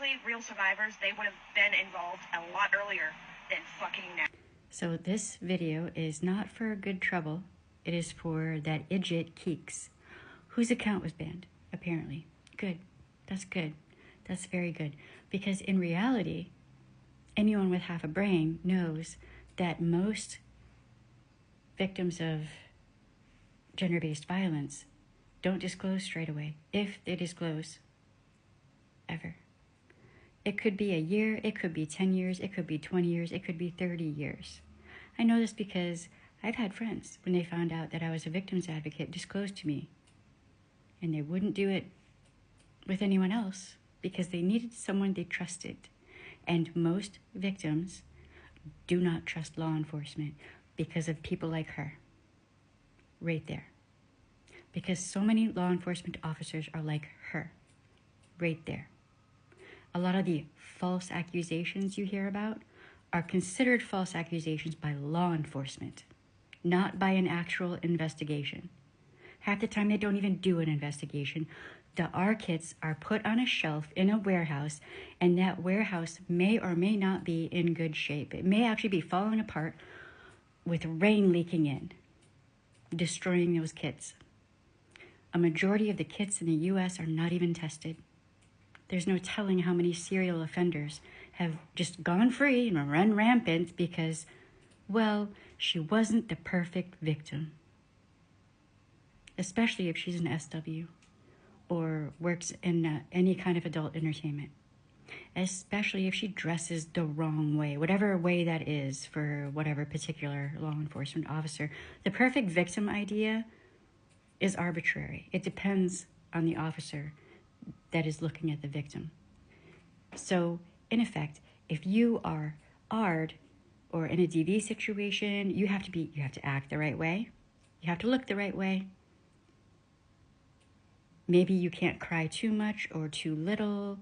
actually real survivors, they would have been involved a lot earlier than fucking now. So this video is not for good trouble. It is for that idiot Keeks, whose account was banned, apparently. Good. That's good. That's very good. Because in reality, anyone with half a brain knows that most victims of gender-based violence don't disclose straight away, if they disclose ever. It could be a year, it could be 10 years, it could be 20 years, it could be 30 years. I know this because I've had friends, when they found out that I was a victims advocate, disclose to me. And they wouldn't do it with anyone else because they needed someone they trusted. And most victims do not trust law enforcement because of people like her. Right there. Because so many law enforcement officers are like her. Right there. A lot of the false accusations you hear about are considered false accusations by law enforcement, not by an actual investigation. Half the time they don't even do an investigation. The R kits are put on a shelf in a warehouse, and that warehouse may or may not be in good shape. It may actually be falling apart with rain leaking in, destroying those kits. A majority of the kits in the US are not even tested. There's no telling how many serial offenders have just gone free and run rampant because, well, she wasn't the perfect victim. Especially if she's an SW or works in any kind of adult entertainment. Especially if she dresses the wrong way, whatever way that is for whatever particular law enforcement officer. The perfect victim idea is arbitrary. It depends on the officer that is looking at the victim. So, in effect, if you are AR'd or in a DV situation, you have to act the right way. You have to look the right way. Maybe you can't cry too much or too little,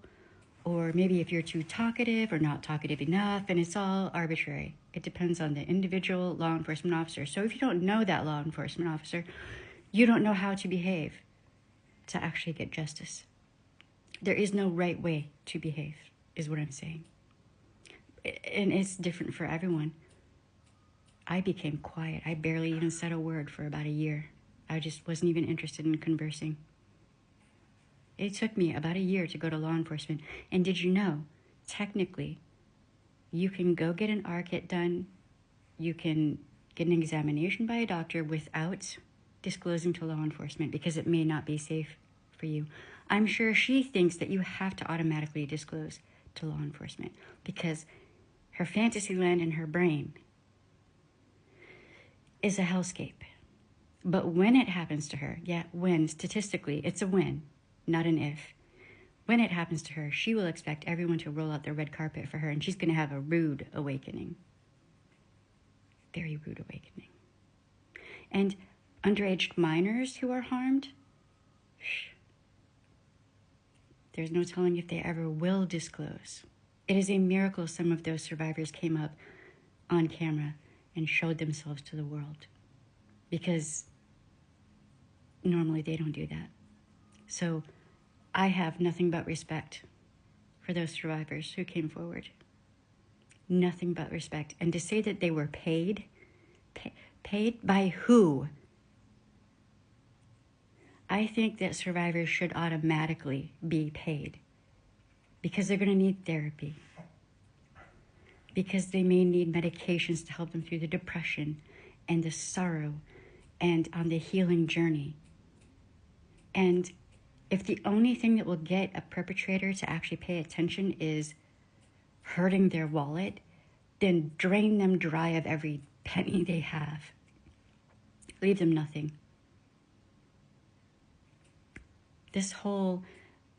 or maybe if you're too talkative or not talkative enough, and it's all arbitrary. It depends on the individual law enforcement officer. So if you don't know that law enforcement officer, you don't know how to behave to actually get justice. There is no right way to behave, is what I'm saying. And it's different for everyone. I became quiet. I barely even said a word for about a year. I just wasn't even interested in conversing. It took me about a year to go to law enforcement. And did you know, technically, you can go get an R kit done. You can get an examination by a doctor without disclosing to law enforcement because it may not be safe for you. I'm sure she thinks that you have to automatically disclose to law enforcement because her fantasy land in her brain is a hellscape. But when it happens to her, statistically, it's a when, not an if. When it happens to her, she will expect everyone to roll out the red carpet for her, and she's going to have a rude awakening. Very rude awakening. And underage minors who are harmed, there's no telling if they ever will disclose. It is a miracle some of those survivors came up on camera and showed themselves to the world, because normally they don't do that. So I have nothing but respect for those survivors who came forward. Nothing but respect. And to say that they were paid by who? I think that survivors should automatically be paid because they're going to need therapy, because they may need medications to help them through the depression and the sorrow and on the healing journey. And if the only thing that will get a perpetrator to actually pay attention is hurting their wallet, then drain them dry of every penny they have. Leave them nothing. This whole,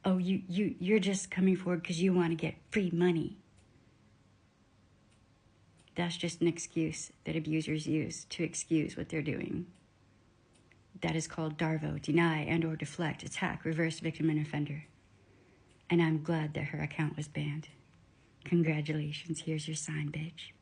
you're just coming forward because you want to get free money. That's just an excuse that abusers use to excuse what they're doing. That is called DARVO, deny and or deflect, attack, reverse victim and offender. And I'm glad that her account was banned. Congratulations, here's your sign, bitch.